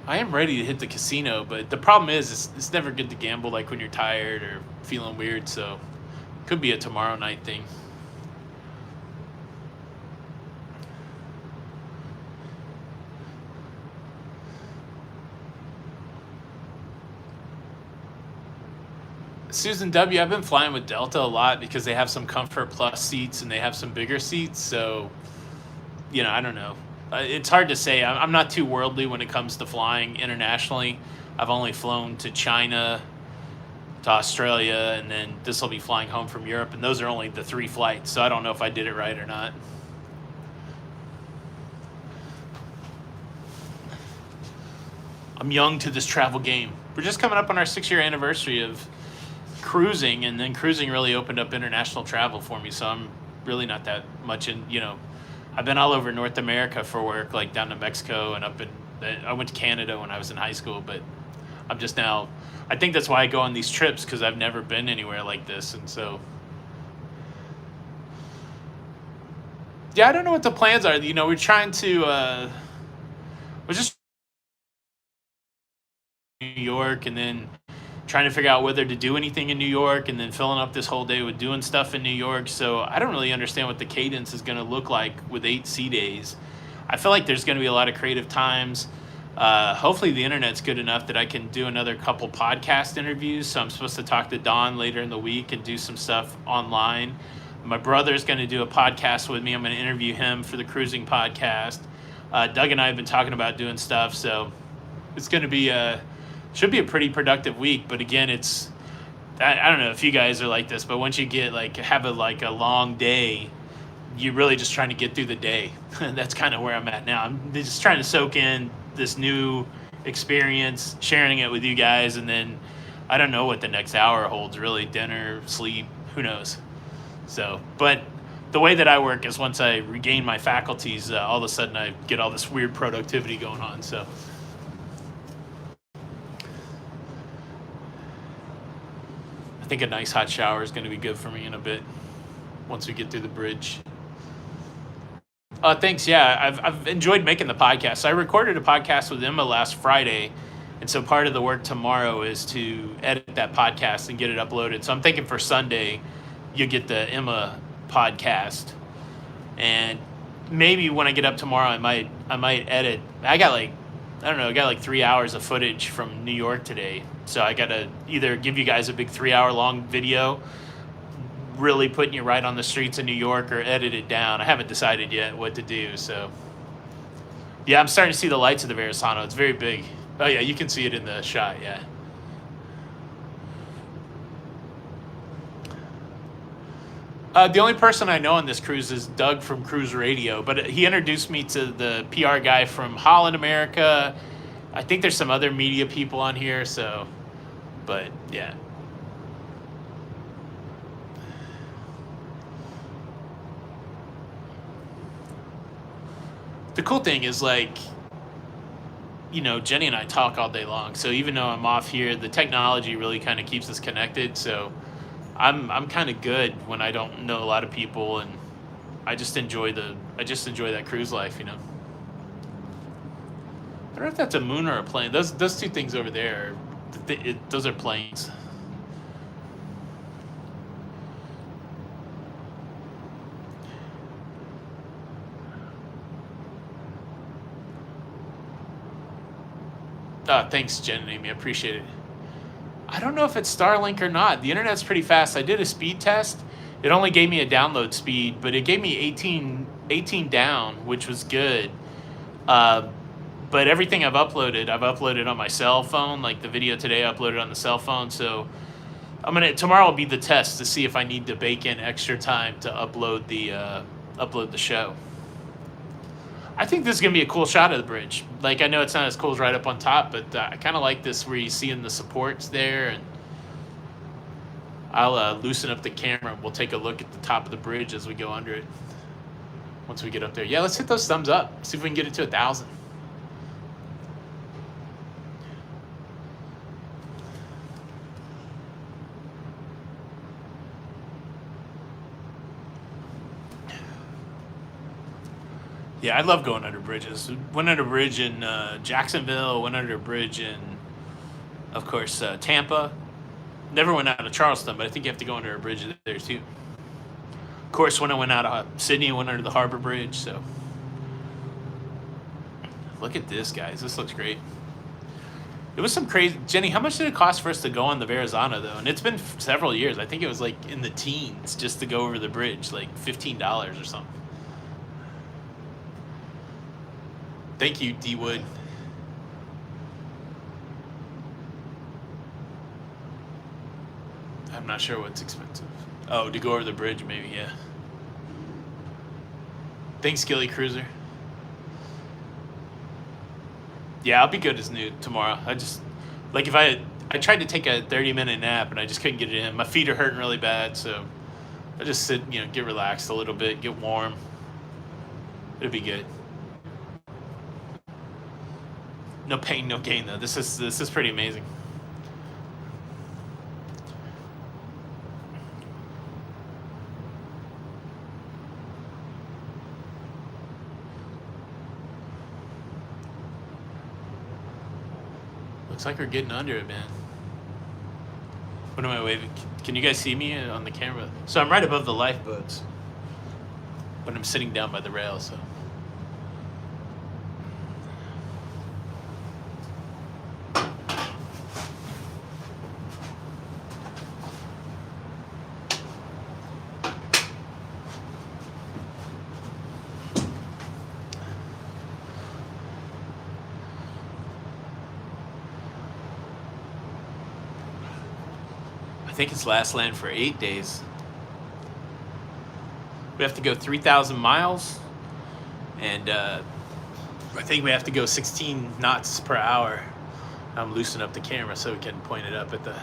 I am ready to hit the casino, but the problem is it's never good to gamble like when you're tired or feeling weird, so it could be a tomorrow night thing. Susan W., I've been flying with Delta a lot because they have some Comfort Plus seats and they have some bigger seats. So, I don't know. It's hard to say. I'm not too worldly when it comes to flying internationally. I've only flown to China, to Australia, and then this will be flying home from Europe. And those are only the 3 flights. So I don't know if I did it right or not. I'm young to this travel game. We're just coming up on our 6-year anniversary of cruising, and then cruising really opened up international travel for me, so I'm really not that much in, I've been all over North America for work, like down to Mexico and I went to Canada when I was in high school, but I'm just now, I think that's why I go on these trips, because I've never been anywhere like this, and so yeah, I don't know what the plans are. We're trying to we're just New York, and then trying to figure out whether to do anything in New York, and then filling up this whole day with doing stuff in New York. So I don't really understand what the cadence is going to look like with 8 C days. I feel like there's going to be a lot of creative times. Hopefully the internet's good enough that I can do another couple podcast interviews. So I'm supposed to talk to Don later in the week and do some stuff online. My brother's going to do a podcast with me. I'm going to interview him for the cruising podcast. Doug and I have been talking about doing stuff, so it's going to be should be a pretty productive week. But again, it's I don't know if you guys are like this, but once you get have a long day, you're really just trying to get through the day. That's kind of where I'm at now. I'm just trying to soak in this new experience, sharing it with you guys, and then I don't know what the next hour holds, really. Dinner, sleep, who knows. So, but the way that I work is once I regain my faculties, all of a sudden I get all this weird productivity going on. So I think a nice hot shower is going to be good for me in a bit once we get through the bridge. Thanks. Yeah, I've enjoyed making the podcast. So I recorded a podcast with Emma last Friday, and so part of the work tomorrow is to edit that podcast and get it uploaded. So I'm thinking for Sunday, you'll get the Emma podcast, and maybe when I get up tomorrow, I might edit. I got 3 hours of footage from New York today, so I gotta either give you guys a big 3 hour long video, really putting you right on the streets of New York, or edit it down. I haven't decided yet what to do. So yeah, I'm starting to see the lights of the Verrazano. It's very big. Oh yeah, you can see it in the shot. Yeah. The only person I know on this cruise is Doug from Cruise Radio, but he introduced me to the PR guy from Holland America. I think there's some other media people on here, so, but yeah. The cool thing is, Jenny and I talk all day long, so even though I'm off here, the technology really kind of keeps us connected, so I'm kind of good when I don't know a lot of people, and I just enjoy that cruise life, I don't know if that's a moon or a plane. Those two things over there, those are planes. Thanks, Jen and Amy. I appreciate it. I don't know if it's Starlink or not. The internet's pretty fast. I did a speed test. It only gave me a download speed, but it gave me 18 down, which was good. But everything I've uploaded on my cell phone. Like the video today, I uploaded on the cell phone. So tomorrow will be the test to see if I need to bake in extra time to upload the show. I think this is going to be a cool shot of the bridge. I know it's not as cool as right up on top, but I kind of like this where you see in the supports there. And I'll loosen up the camera. We'll take a look at the top of the bridge as we go under it once we get up there. Yeah, let's hit those thumbs up. See if we can get it to 1,000. Yeah, I love going under bridges. Went under a bridge in Jacksonville, went under a bridge in, of course, Tampa. Never went out of Charleston, but I think you have to go under a bridge there too. Of course, when I went out of Sydney, I went under the Harbor Bridge. So look at this, guys. This looks great. It was some crazy. Jenny, how much did it cost for us to go on the Verrazano, though? And it's been several years. I think it was in the teens just to go over the bridge, $15 or something. Thank you, D. Wood. I'm not sure what's expensive. Oh, to go over the bridge, maybe, yeah. Thanks, Gilly Cruiser. Yeah, I'll be good as new tomorrow. I just, if I tried to take a 30-minute nap and I just couldn't get it in. My feet are hurting really bad, so I just sit, get relaxed a little bit, get warm. It'll be good. No pain, no gain, though. This is pretty amazing. Looks like we're getting under it, man. What am I waving? Can you guys see me on the camera? So I'm right above the lifeboats, but I'm sitting down by the rail, so. I think it's last land for 8 days. We have to go 3,000 miles, and I think we have to go 16 knots per hour. I'm loosening up the camera so we can point it up at the...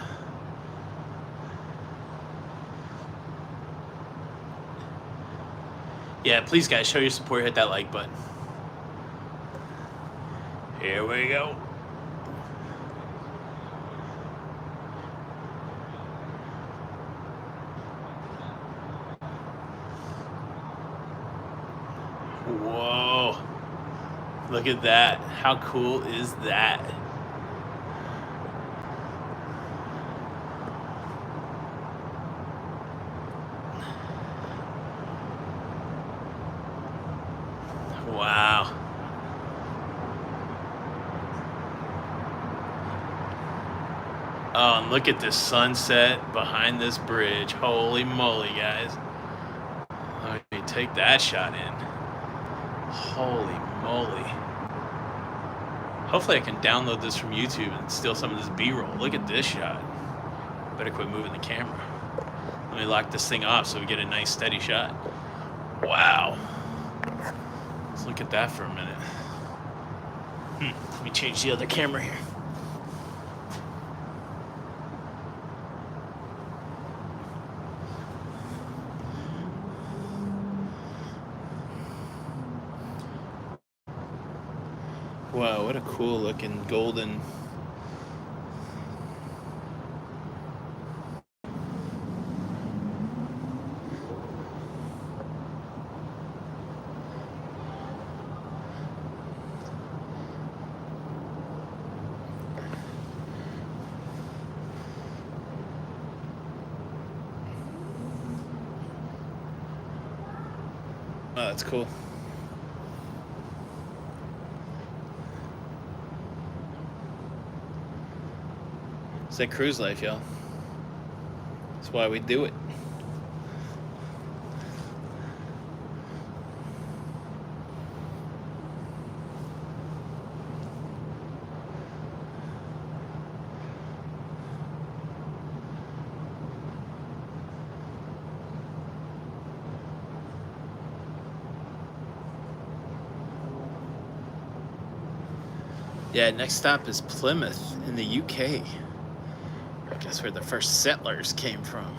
Yeah, please guys, show your support, hit that like button. Here we go. Whoa, look at that. How cool is that? Wow. Oh, and look at this sunset behind this bridge. Holy moly, guys. Let me take that shot in. Holy moly. Hopefully I can download this from YouTube and steal some of this B-roll. Look at this shot. Better quit moving the camera. Let me lock this thing off so we get a nice steady shot. Wow. Let's look at that for a minute. Let me change the other camera here. Wow, what a cool looking golden. Oh, that's cool. It's that cruise life, y'all. That's why we do it. Yeah, next stop is Plymouth in the UK. I guess where the first settlers came from.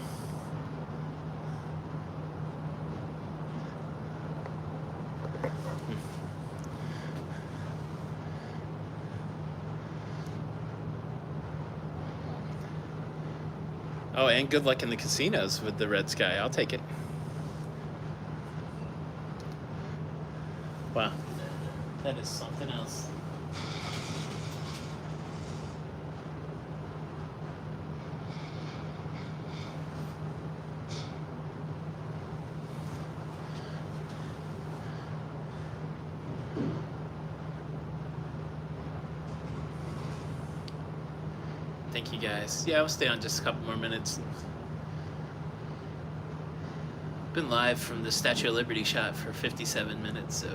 Oh, and good luck in the casinos with the red sky. I'll take it. Wow. That is something else. Thank you guys. Yeah, I'll stay on just a couple more minutes. Been live from the Statue of Liberty shot for 57 minutes, so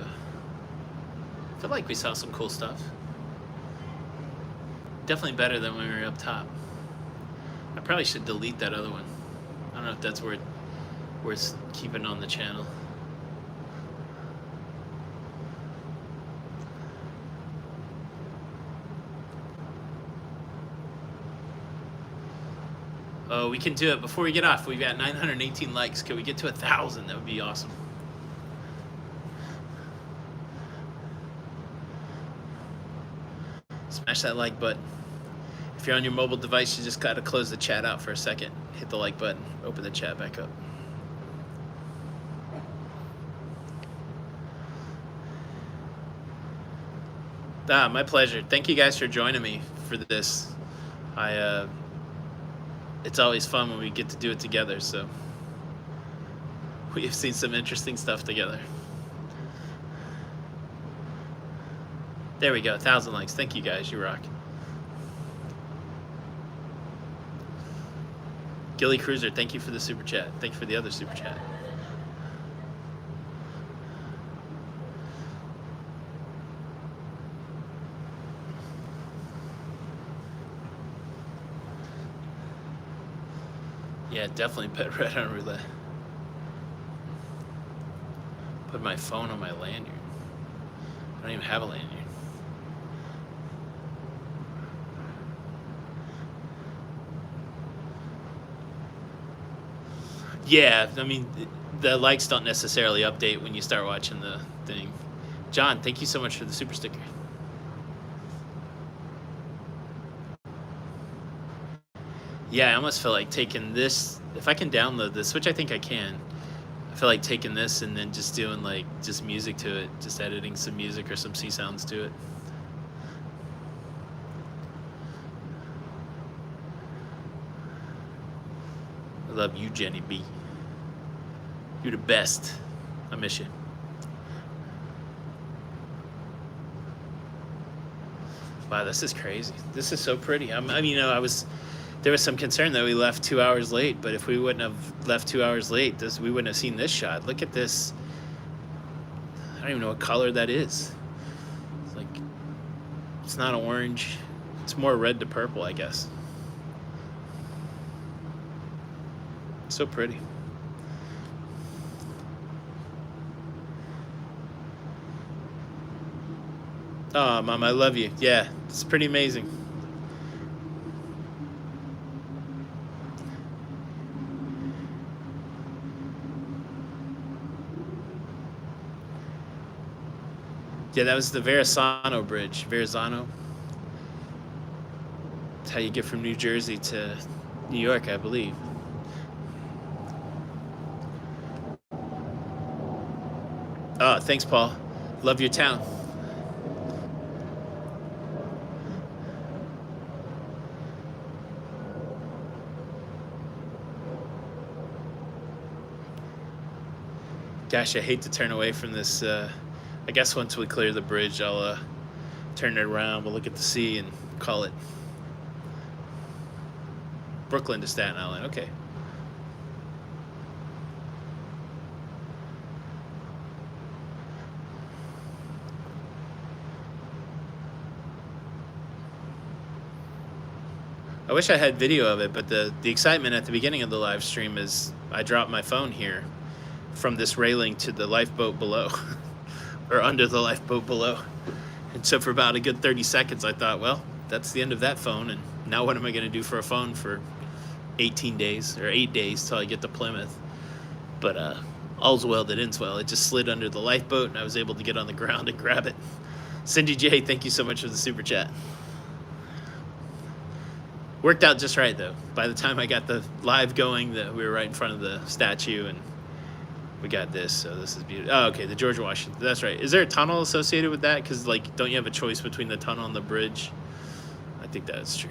I feel like we saw some cool stuff. Definitely better than when we were up top. I probably should delete that other one. I don't know if that's worth keeping on the channel. Oh, we can do it before we get off. We've got 918 likes. Could we get to 1,000? That would be awesome. Smash that like button. If you're on your mobile device, you just gotta close the chat out for a second. Hit the like button. Open the chat back up. My pleasure. Thank you guys for joining me for this. it's always fun when we get to do it together. So we've seen some interesting stuff together. There we go, 1,000 likes. Thank you guys, you rock. Gilly Cruiser, thank you for the super chat. Thank you for the other super chat. Yeah, definitely bet red on roulette. Put my phone on my lanyard. I don't even have a lanyard. Yeah, I mean, the likes don't necessarily update when you start watching the thing. John, thank you so much for the super sticker. Yeah, I almost feel like taking this, if I can download this, which I think I can, I feel like taking this and then just doing like just music to it, just editing some music or some C sounds to it. I love you, Jenny B. You're the best. I miss you. Wow, this is crazy. This is so pretty. I mean, you know, there was some concern that we left 2 hours late, but if we wouldn't have left 2 hours late, we wouldn't have seen this shot. Look at this. I don't even know what color that is. It's like, it's not orange. It's more red to purple, I guess. So pretty. Oh, Mom, I love you. Yeah, it's pretty amazing. Yeah, that was the Verrazano Bridge. Verrazano. That's how you get from New Jersey to New York, I believe. Oh, thanks, Paul. Love your town. Gosh, I hate to turn away from this. I guess once we clear the bridge, I'll turn it around. We'll look at the sea and call it Brooklyn to Staten Island. Okay. I wish I had video of it, but the excitement at the beginning of the live stream is I dropped my phone here from this railing to the lifeboat below, or under the lifeboat below. And so for about a good 30 seconds, I thought, well, that's the end of that phone. And now what am I going to do for a phone for 18 days or 8 days till I get to Plymouth? But all's well that ends well. It just slid under the lifeboat and I was able to get on the ground and grab it. Cindy J, thank you so much for the super chat. Worked out just right though. By the time I got the live going, we were right in front of the statue and we got this, so this is beautiful. Oh, okay, the George Washington. That's right. Is there a tunnel associated with that? Because, like, don't you have a choice between the tunnel and the bridge? I think that's true.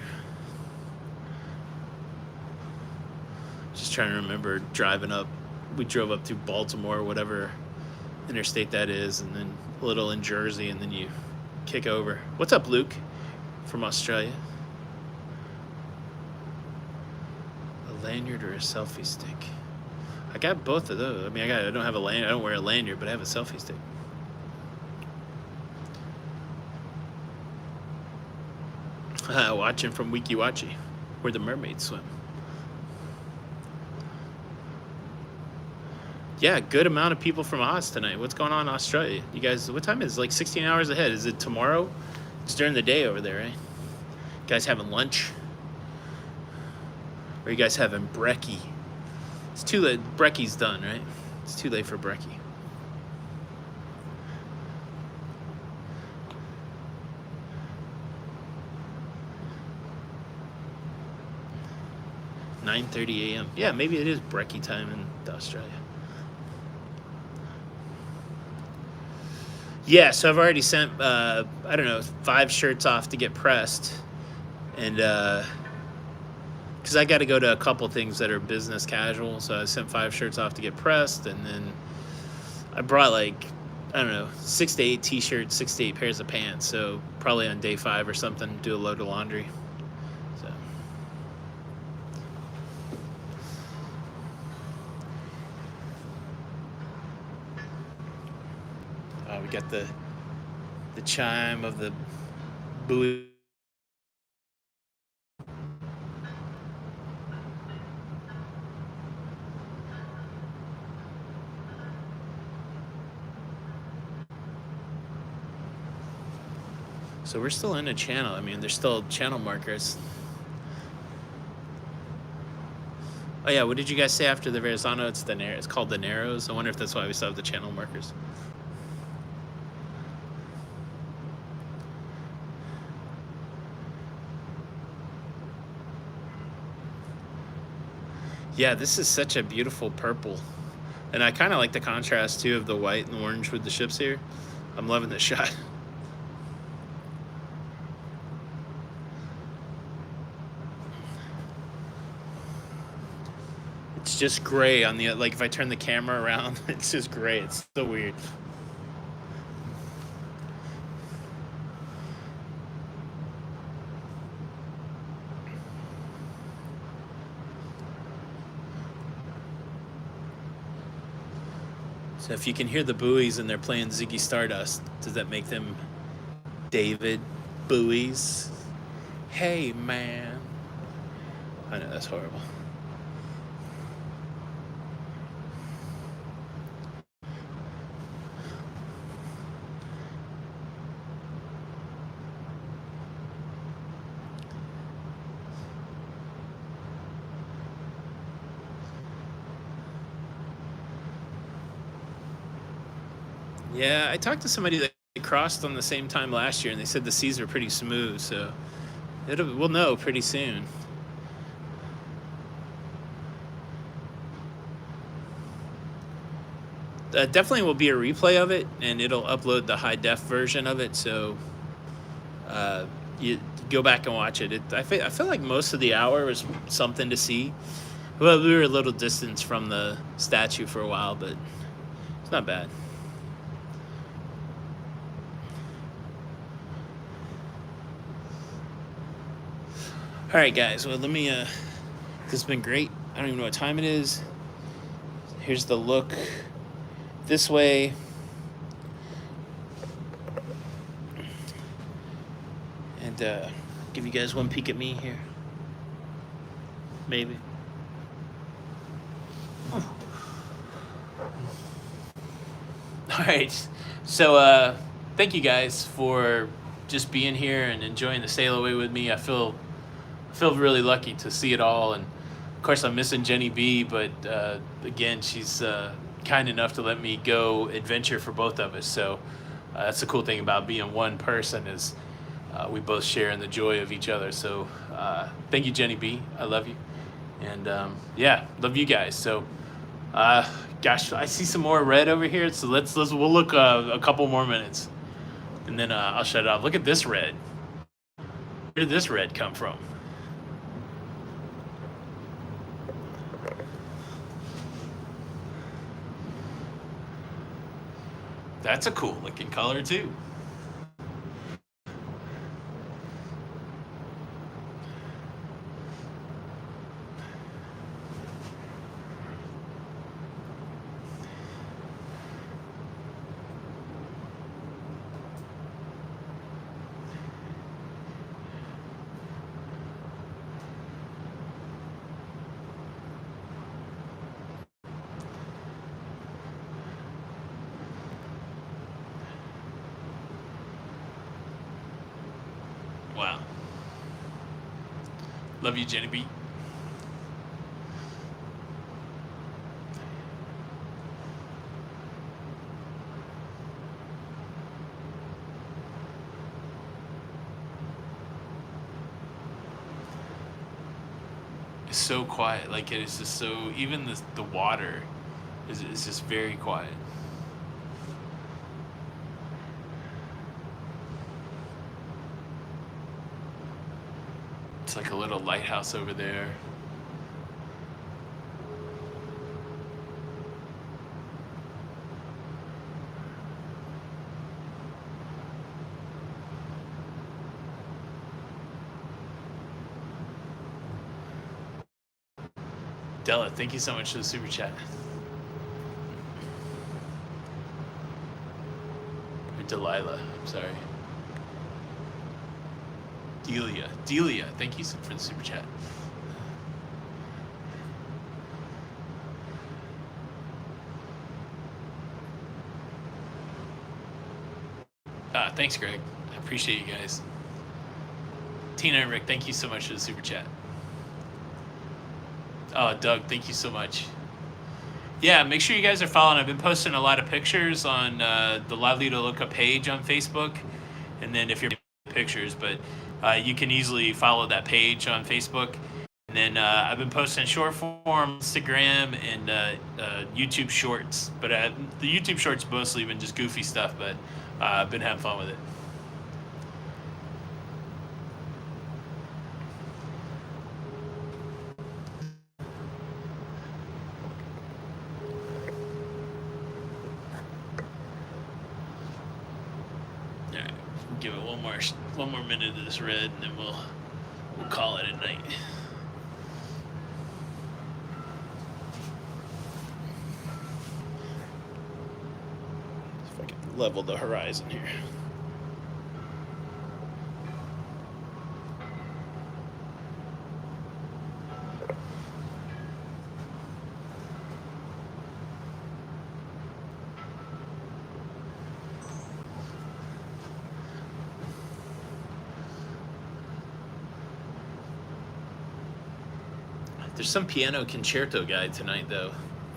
Just trying to remember driving up. We drove up through Baltimore, whatever interstate that is, and then a little in Jersey, and then you kick over. What's up, Luke, from Australia? A lanyard or a selfie stick? I got both of those. I mean, I don't have a lanyard. I don't wear a lanyard, but I have a selfie stick. Watching from Wiki Wachi, where the mermaids swim. Yeah, good amount of people from Oz tonight. What's going on in Australia? You guys, what time is it? Like 16 hours ahead. Is it tomorrow? It's during the day over there, right? You guys having lunch? Or you guys having brekkie? It's too late. Brekkie's done, right? It's too late for brekkie. (9:30 a.m.) Yeah, maybe it is brekkie time in Australia. Yeah, so I've already sent, I don't know, 5 shirts off to get pressed. And because I got to go to a couple things that are business casual. So I sent 5 shirts off to get pressed, and then I brought like, I don't know, 6 to 8 t-shirts, 6 to 8 pairs of pants. So probably on day 5 or something, do a load of laundry. So we got the chime of the buoy. So we're still in a channel. I mean, there's still channel markers. Oh yeah, what did you guys say after the Verrazano? It's called the Narrows. I wonder if that's why we still have the channel markers. Yeah, this is such a beautiful purple. And I kind of like the contrast too of the white and orange with the ships here. I'm loving this shot. It's just gray on the, like if I turn the camera around, it's just gray. It's so weird. So if you can hear the buoys and they're playing Ziggy Stardust, does that make them David Buoys? Hey, man. I know, that's horrible. Yeah, I talked to somebody that crossed on the same time last year, and they said the seas are pretty smooth, so we'll know pretty soon. Definitely will be a replay of it, and it'll upload the high def version of it, so you go back and watch it. I feel like most of the hour was something to see. Well, we were a little distance from the statue for a while, but it's not bad. All right, guys. Well, let me. This has been great. I don't even know what time it is. Here's the look this way. And give you guys one peek at me here. Maybe. All right. So thank you guys for just being here and enjoying the sail away with me. I feel really lucky to see it all, and of course I'm missing Jenny B, but again, she's kind enough to let me go adventure for both of us. So that's the cool thing about being one person is we both share in the joy of each other. So thank you, Jenny B. I love you, and yeah, love you guys. So gosh, I see some more red over here, so we'll look a couple more minutes, and then I'll shut it off. Look at this red. Where did this red come from? That's a cool looking color too. Wow. Love you, Jenny B. It's so quiet. Like it is just so, even the water is just very quiet. It's like a little lighthouse over there. Della, thank you so much for the super chat. Or Delilah, I'm sorry. Delia, thank you for the super chat. Thanks, Greg. I appreciate you guys. Tina and Rick, thank you so much for the super chat. Oh, Doug, thank you so much. Yeah, make sure you guys are following. I've been posting a lot of pictures on the Lively to Loca page on Facebook. And then if you're pictures, but you can easily follow that page on Facebook. And then I've been posting short form, Instagram, and YouTube shorts. But the YouTube shorts mostly been just goofy stuff, but I've been having fun with it. All right, give it one more minute of this red, and then we'll call it a night. If I can level the horizon here. There's some piano concerto guy tonight, though,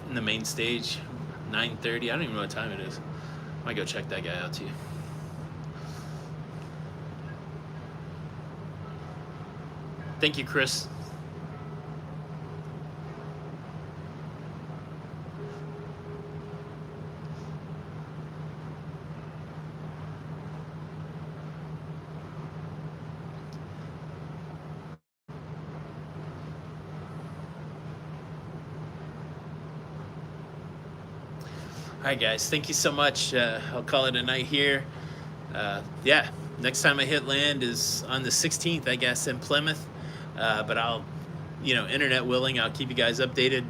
in the main stage, 9:30. I don't even know what time it is. I might go check that guy out, too. Thank you, Chris. All right, guys, thank you so much. I'll call it a night here. Yeah, next time I hit land is on the 16th, I guess, in Plymouth. But I'll, internet willing, I'll keep you guys updated.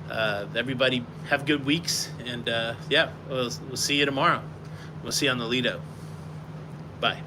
Everybody have good weeks, and yeah, we'll see you tomorrow. We'll see you on the Lido. Bye.